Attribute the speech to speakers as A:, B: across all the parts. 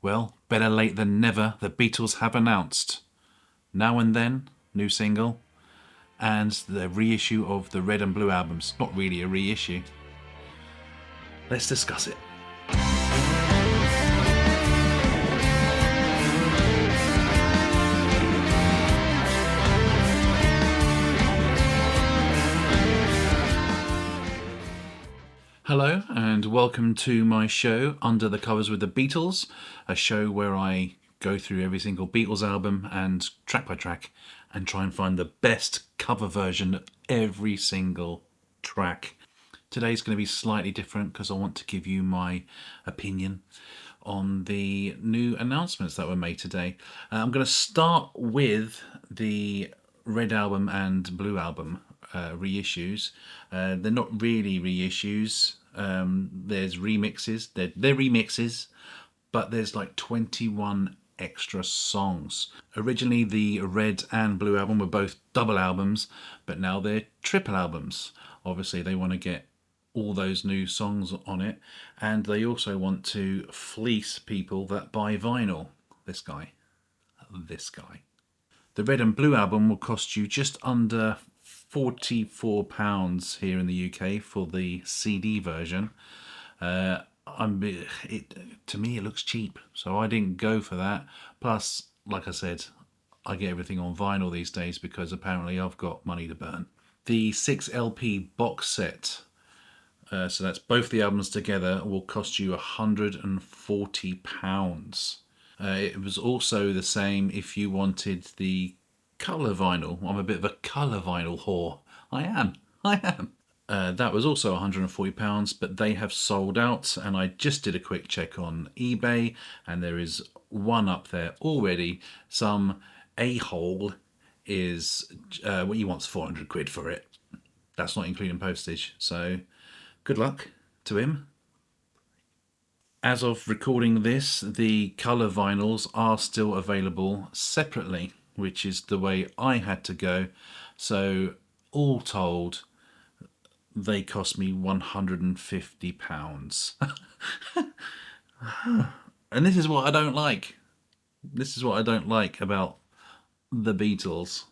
A: Well, better late than never, the Beatles have announced Now and Then, new single, and the reissue of the Red and Blue albums. Not really a reissue. Let's discuss it. Hello and welcome to my show Under the Covers with the Beatles, a show where I go through every single Beatles album and track by track and try and find the best cover version of every single track. Today's going to be slightly different because I want to give you my opinion on the new announcements that were made today. I'm going to start with the Red album and Blue album reissues. They're not really reissues. There's remixes. They're remixes, but there's like 21 extra songs. Originally, the Red and Blue album were both double albums, but now they're triple albums. Obviously, they want to get all those new songs on it, and they also want to fleece people that buy vinyl. This guy. The Red and Blue album will cost you just under £44 here in the UK for the CD version. To me, it looks cheap, so I didn't go for that. Plus, like I said, I get everything on vinyl these days because apparently I've got money to burn. The 6 LP box set, so that's both the albums together, will cost you £140. It was also the same if you wanted the colour vinyl. I'm a bit of a colour vinyl whore. I am. That was also £140, but they have sold out, and I just did a quick check on eBay, and there is one up there already. Some a-hole is he wants 400 quid for it. That's not including postage, so good luck to him. As of recording this, the colour vinyls are still available separately, which is the way I had to go. So all told, they cost me £150. And this is what I don't like. This is what I don't like about the Beatles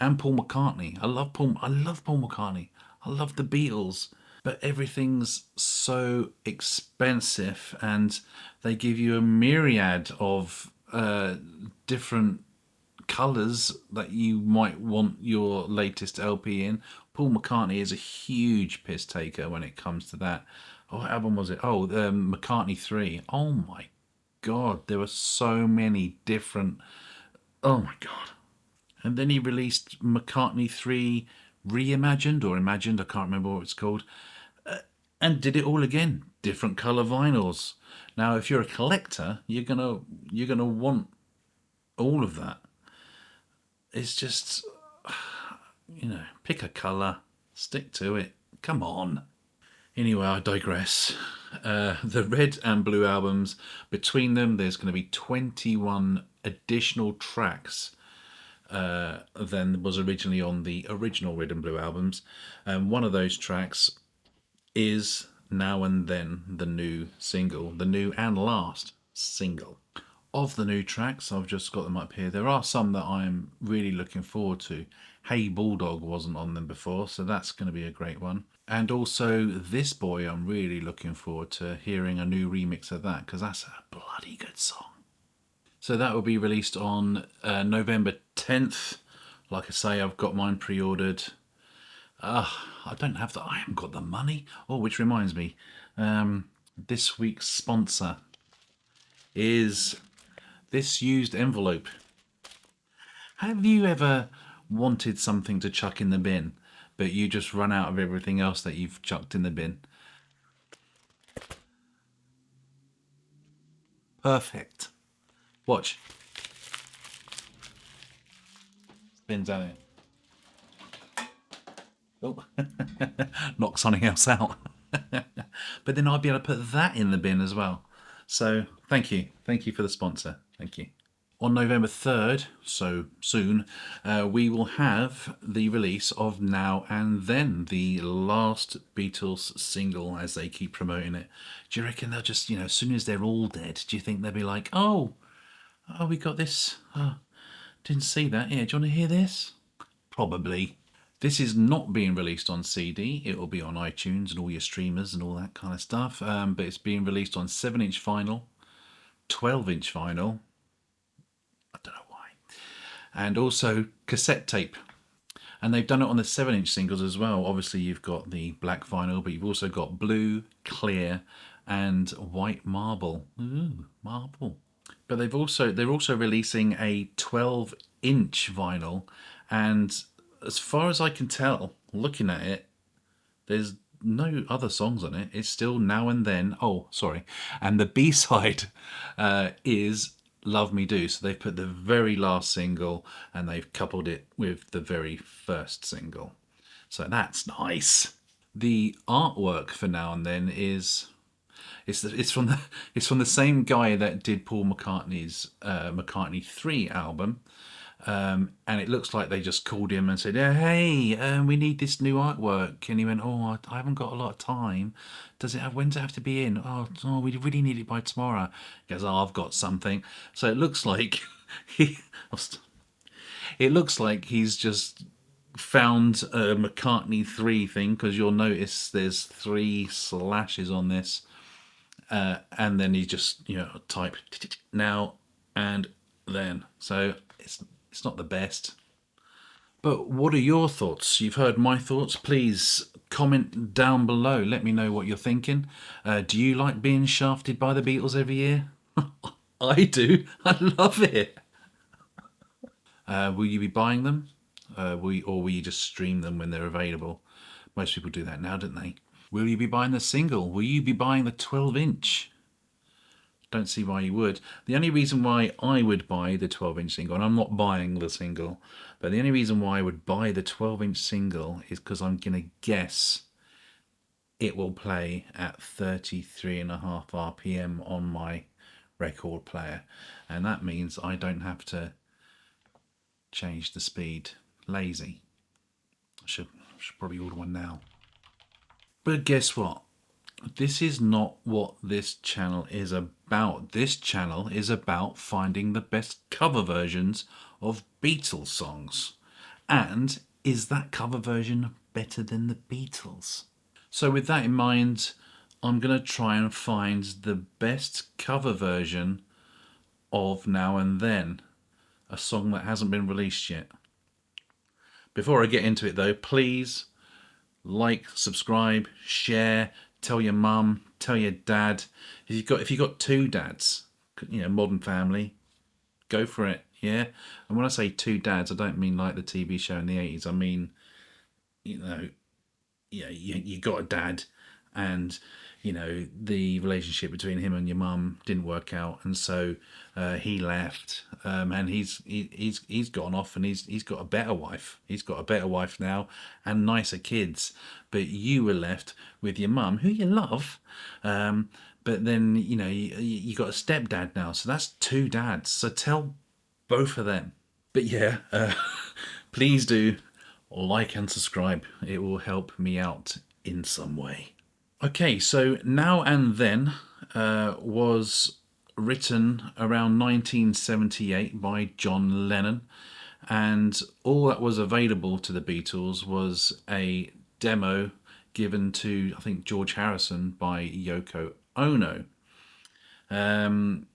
A: and Paul McCartney. I love Paul McCartney. I love the Beatles. But everything's so expensive, and they give you a myriad of different colours that you might want your latest LP in. Paul McCartney is a huge piss taker when it comes to that. What album was it? McCartney 3. Oh my God, there were so many different... Oh my God. And then he released McCartney 3 Reimagined or Imagined, I can't remember what it's called, and did it all again. Different colour vinyls. Now, if you're a collector, you're gonna want all of that. It's just, pick a colour, stick to it. Come on. Anyway, I digress. The Red and Blue albums, between them, there's going to be 21 additional tracks than was originally on the original Red and Blue albums. And one of those tracks is Now and Then, the new single, the new and last single. Of the new tracks, I've just got them up here. There are some that I'm really looking forward to. Hey Bulldog wasn't on them before, so that's going to be a great one. And also This Boy, I'm really looking forward to hearing a new remix of that, because that's a bloody good song. So that will be released on November 10th. Like I say, I've got mine pre-ordered. I haven't got the money. Oh, which reminds me, this week's sponsor is this used envelope. Have you ever wanted something to chuck in the bin, but you just run out of everything else that you've chucked in the bin? Perfect. Watch. Spins out it. Oh, knock something else out. But then I'll be able to put that in the bin as well. So thank you for the sponsor. Thank you. on November 3rd, so soon, we will have the release of Now and Then, the last Beatles single, as they keep promoting it. Do you reckon they'll just, as soon as they're all dead, do you think they'll be like, oh, we got this. Oh, didn't see that. Yeah, do you want to hear this? Probably. This is not being released on CD. It will be on iTunes and all your streamers and all that kind of stuff. But it's being released on 7-inch vinyl, 12-inch vinyl. I don't know why. And also cassette tape. And they've done it on the 7-inch singles as well. Obviously, you've got the black vinyl, but you've also got blue, clear, and white marble. Ooh, marble. But they're also releasing a 12-inch vinyl, and as far as I can tell, looking at it, there's no other songs on it. It's still Now and Then. Oh, sorry. And the B side is Love Me Do. So they've put the very last single and they've coupled it with the very first single. So that's nice. The artwork for Now and Then is it's from the same guy that did Paul McCartney's McCartney 3 album. And it looks like they just called him and said, "Hey, we need this new artwork." And he went, "Oh, I haven't got a lot of time. When does it have to be in? Oh, we really need it by tomorrow." He goes, "Oh, I've got something." So it looks like he, it looks like he's just found a McCartney 3 thing, because you'll notice there's 3 slashes on this, and then he just type Now and Then. So it's not the best. But what are your thoughts? You've heard my thoughts. Please comment down below. Let me know what you're thinking. Do you like being shafted by the Beatles every year? I do. I love it. Will you be buying them? Or will you just stream them when they're available? Most people do that now, don't they? Will you be buying the single? Will you be buying the 12-inch? Don't see why you would. The only reason why I would buy the 12-inch single, and I'm not buying the single, but the only reason why I would buy the 12-inch single is because I'm going to guess it will play at 33.5 RPM on my record player. And that means I don't have to change the speed. Lazy. I should probably order one now. But guess what? This is not what this channel is about. This channel is about finding the best cover versions of Beatles songs. And is that cover version better than the Beatles? So with that in mind, I'm going to try and find the best cover version of Now and Then, a song that hasn't been released yet. Before I get into it though, please like, subscribe, share, tell your mum, tell your dad. If you've got 2 dads, Modern Family, go for it. Yeah. And when I say 2 dads, I don't mean like the TV show in the 80s. I mean, you got a dad, and the relationship between him and your mum didn't work out, and so he left, and he's gone off, and he's got a better wife. He's got a better wife now and nicer kids. But you were left with your mum, who you love, but then you got a stepdad now, so that's 2 dads. So tell both of them. But yeah, please do like and subscribe. It will help me out in some way. Okay, so Now and Then was written around 1978 by John Lennon, and all that was available to the Beatles was a demo given to, I think, George Harrison by Yoko Ono. I'm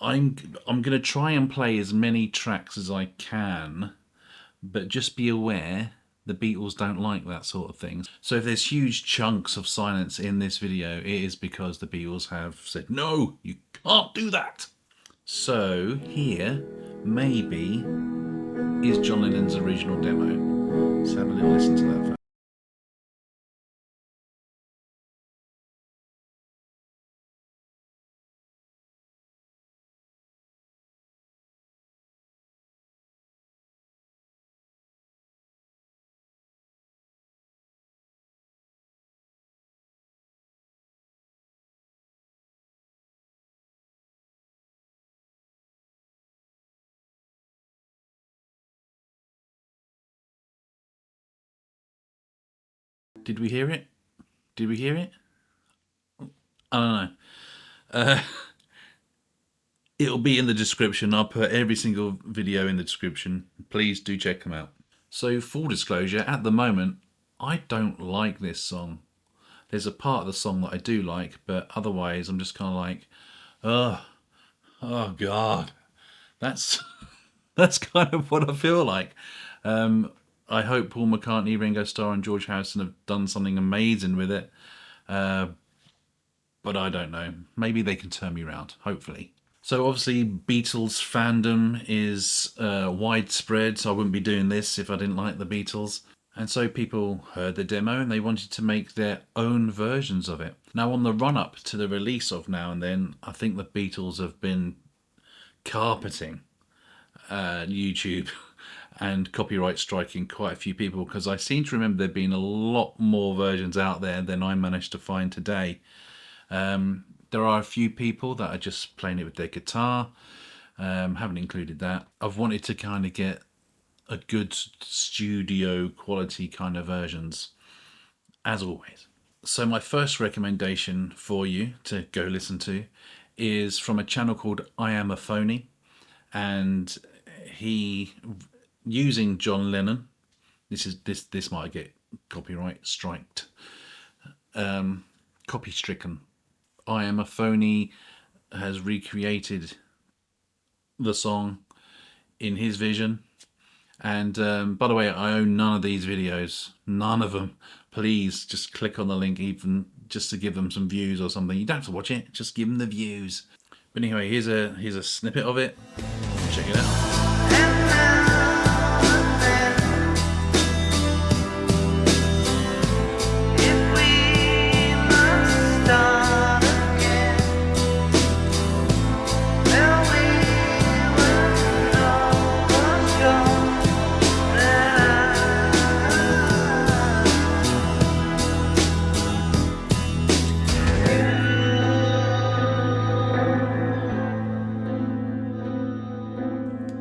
A: going to try and play as many tracks as I can, but just be aware the Beatles don't like that sort of thing. So if there's huge chunks of silence in this video, it is because the Beatles have said, "No, you can't do that." So here, maybe, is John Lennon's original demo. Let's have a little listen to that first. Did we hear it? Did we hear it? I don't know. It'll be in the description. I'll put every single video in the description. Please do check them out. So, full disclosure, at the moment, I don't like this song. There's a part of the song that I do like, but otherwise, I'm just kind of like, oh, oh God, that's that's kind of what I feel like. I hope Paul McCartney, Ringo Starr, and George Harrison have done something amazing with it, but I don't know. Maybe they can turn me around. Hopefully. So obviously, Beatles fandom is widespread. So I wouldn't be doing this if I didn't like the Beatles. And so people heard the demo and they wanted to make their own versions of it. Now, on the run up to the release of Now and Then, I think the Beatles have been carpeting YouTube and copyright striking quite a few people, because I seem to remember there being a lot more versions out there than I managed to find today. There are a few people that are just playing it with their guitar. Haven't included that. I've wanted to kind of get a good studio quality kind of versions, as always. So my first recommendation for you to go listen to is from a channel called I Am a Phony, and he, using John Lennon, this might get copyright striked, copy stricken. I Am a Phony has recreated the song in his vision. And by the way, I own none of these videos, none of them. Please just click on the link, even just to give them some views or something. You don't have to watch it, just give them the views. But anyway, here's a snippet of it. Check it out.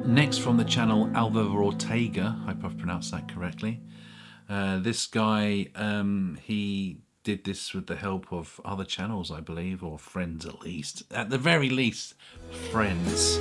A: Next, from the channel Alvaro Ortega, I hope I've pronounced that correctly. This guy, he did this with the help of other channels, I believe, or friends at least. At the very least, friends.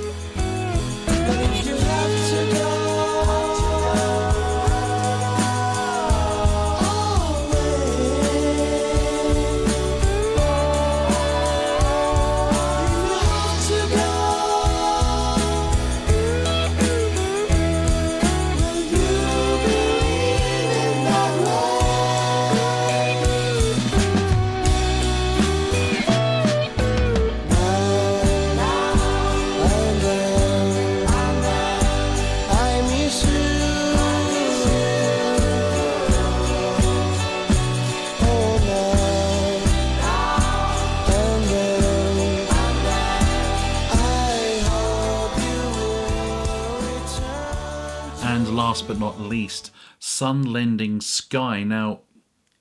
A: And last but not least, Sun-Lending Sky. Now,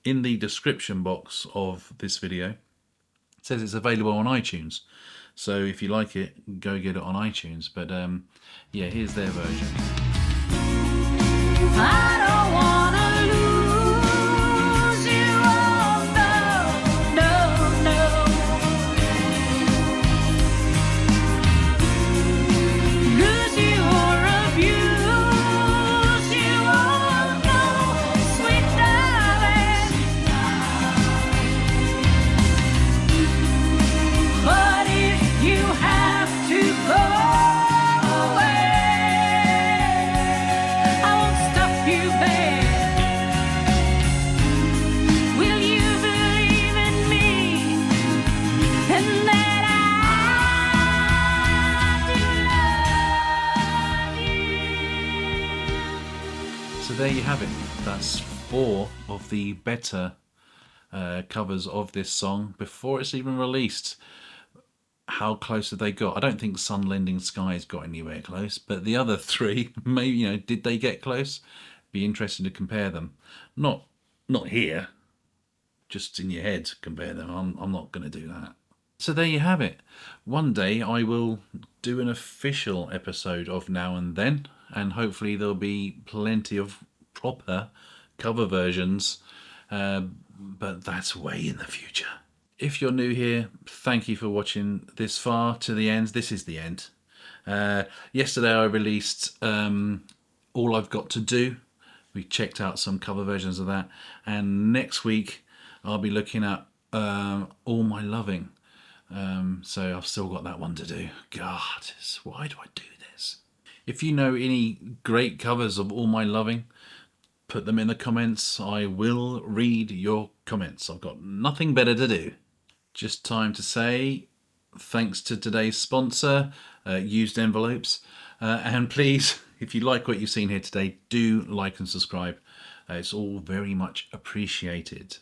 A: in the description box of this video, it says it's available on iTunes. So if you like it, go get it on iTunes. But yeah, here's their version. I don't wanna lose you, oh no, no, no. Lose you or abuse you, oh no, sweet darling. But if you have to go away, I won't stop you, babe. Will you believe in me? And that I do love you. So there you have it. That's 4 of the better covers of this song before it's even released. How close have they got? I don't think Sun-Lending Sky's got anywhere close, but the other 3, maybe, did they get close? Be interesting to compare them. Not here, just in your head compare them. I'm not going to do that. So there you have it. One day I will do an official episode of Now and Then, and hopefully there'll be plenty of proper cover versions but that's way in the future. If you're new here, thank you for watching this far to the end. This is the end. Yesterday I released All I've Got to Do. We checked out some cover versions of that, and next week I'll be looking at All My Loving. So I've still got that one to do. God, why do I do this? If you know any great covers of All My Loving, put them in the comments. I will read your comments. I've got nothing better to do. Just time to say thanks to today's sponsor, Used Envelopes. And please, if you like what you've seen here today, do like and subscribe. It's all very much appreciated.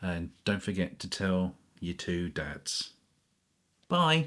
A: And don't forget to tell your two dads. Bye.